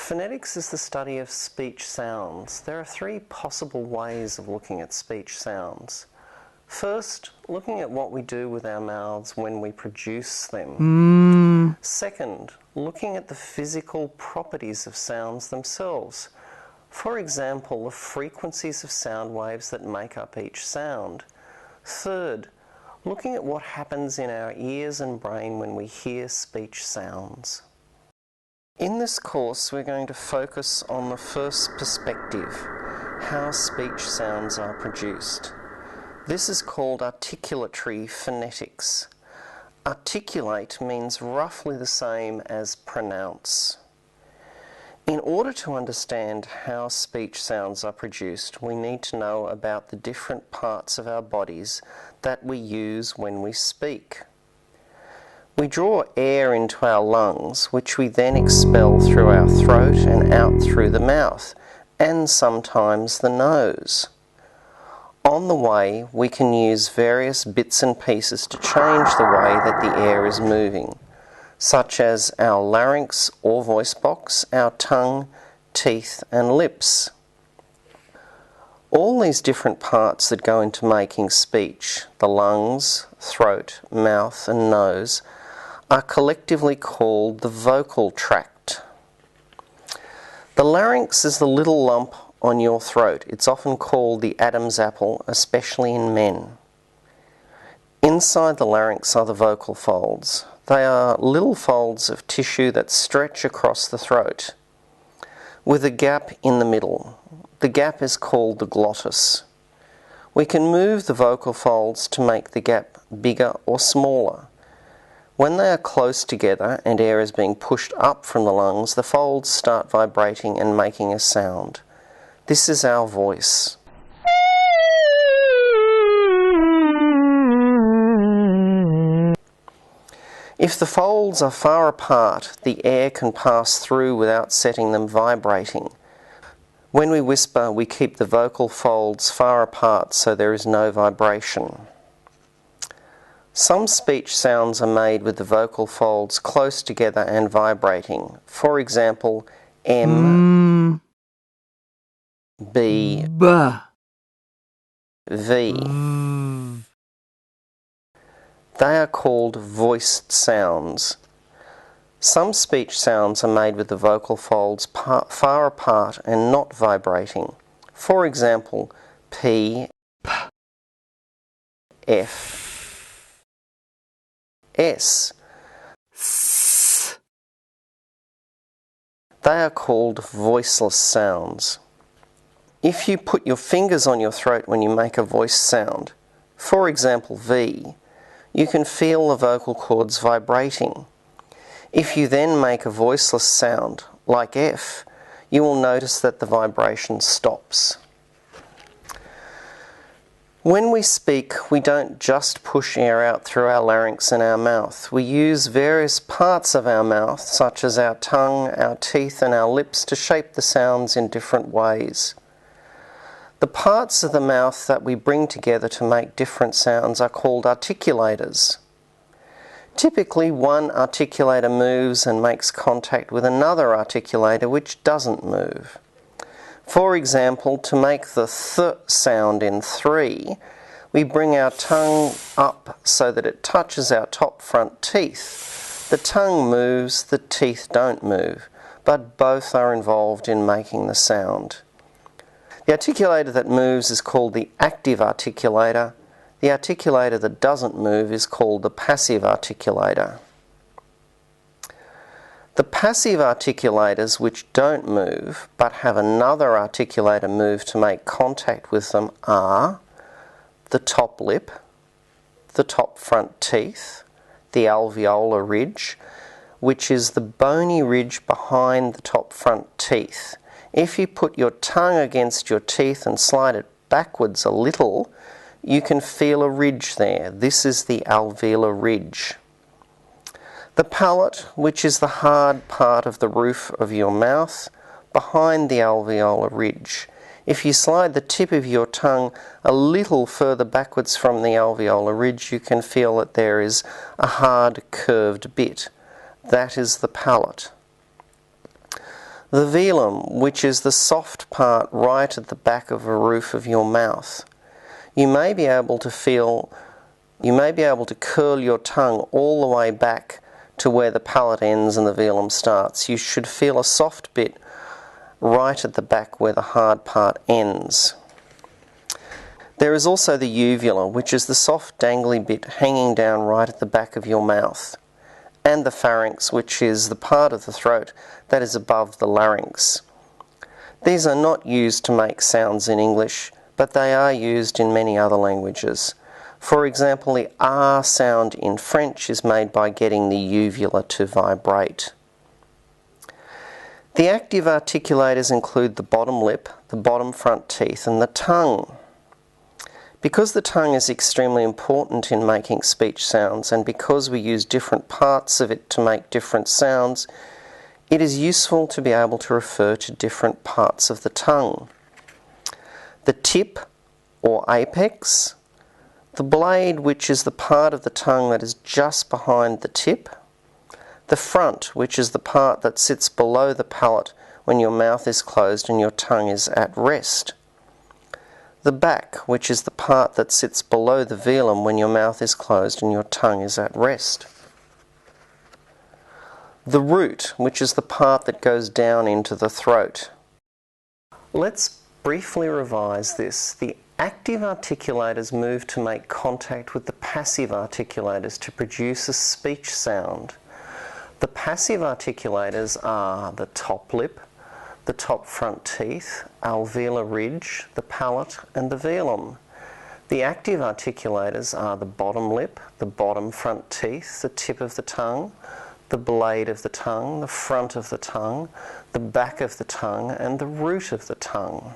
Phonetics is the study of speech sounds. There are three possible ways of looking at speech sounds. First, looking at what we do with our mouths when we produce them. Second, looking at the physical properties of sounds themselves. For example, the frequencies of sound waves that make up each sound. Third, looking at what happens in our ears and brain when we hear speech sounds. In this course, we're going to focus on the first perspective, how speech sounds are produced. This is called articulatory phonetics. Articulate means roughly the same as pronounce. In order to understand how speech sounds are produced, we need to know about the different parts of our bodies that we use when we speak. We draw air into our lungs, which we then expel through our throat and out through the mouth, and sometimes the nose. On the way, we can use various bits and pieces to change the way that the air is moving, such as our larynx or voice box, our tongue, teeth and lips. All these different parts that go into making speech, the lungs, throat, mouth and nose, are collectively called the vocal tract. The larynx is the little lump on your throat. It's often called the Adam's apple, especially in men. Inside the larynx are the vocal folds. They are little folds of tissue that stretch across the throat, with a gap in the middle. The gap is called the glottis. We can move the vocal folds to make the gap bigger or smaller. When they are close together and air is being pushed up from the lungs, the folds start vibrating and making a sound. This is our voice. If the folds are far apart, the air can pass through without setting them vibrating. When we whisper, we keep the vocal folds far apart so there is no vibration. Some speech sounds are made with the vocal folds close together and vibrating. For example, M, B, V. They are called voiced sounds. Some speech sounds are made with the vocal folds far apart and not vibrating. For example, P, F, S. They are called voiceless sounds. If you put your fingers on your throat when you make a voice sound, for example V, you can feel the vocal cords vibrating. If you then make a voiceless sound, like F, you will notice that the vibration stops. When we speak, we don't just push air out through our larynx and our mouth. We use various parts of our mouth, such as our tongue, our teeth and our lips, to shape the sounds in different ways. The parts of the mouth that we bring together to make different sounds are called articulators. Typically, one articulator moves and makes contact with another articulator which doesn't move. For example, to make the th sound in 3, we bring our tongue up so that it touches our top front teeth. The tongue moves, the teeth don't move, but both are involved in making the sound. The articulator that moves is called the active articulator. The articulator that doesn't move is called the passive articulator. The passive articulators which don't move but have another articulator move to make contact with them are the top lip, the top front teeth, the alveolar ridge, which is the bony ridge behind the top front teeth. If you put your tongue against your teeth and slide it backwards a little, you can feel a ridge there. This is the alveolar ridge. The palate, which is the hard part of the roof of your mouth, behind the alveolar ridge. If you slide the tip of your tongue a little further backwards from the alveolar ridge, you can feel that there is a hard curved bit. That is the palate. The velum, which is the soft part right at the back of the roof of your mouth. You may be able to curl your tongue all the way back to where the palate ends and the velum starts. You should feel a soft bit right at the back where the hard part ends. There is also the uvula, which is the soft dangly bit hanging down right at the back of your mouth, and the pharynx, which is the part of the throat that is above the larynx. These are not used to make sounds in English, but they are used in many other languages. For example, the R sound in French is made by getting the uvula to vibrate. The active articulators include the bottom lip, the bottom front teeth, and the tongue. Because the tongue is extremely important in making speech sounds, and because we use different parts of it to make different sounds, it is useful to be able to refer to different parts of the tongue. The tip, or apex, the blade, which is the part of the tongue that is just behind the tip, the front, which is the part that sits below the palate when your mouth is closed and your tongue is at rest, the back, which is the part that sits below the velum when your mouth is closed and your tongue is at rest, the root, which is the part that goes down into the throat. Let's briefly revise this. The active articulators move to make contact with the passive articulators to produce a speech sound. The passive articulators are the top lip, the top front teeth, alveolar ridge, the palate, and the velum. The active articulators are the bottom lip, the bottom front teeth, the tip of the tongue, the blade of the tongue, the front of the tongue, the back of the tongue, and the root of the tongue.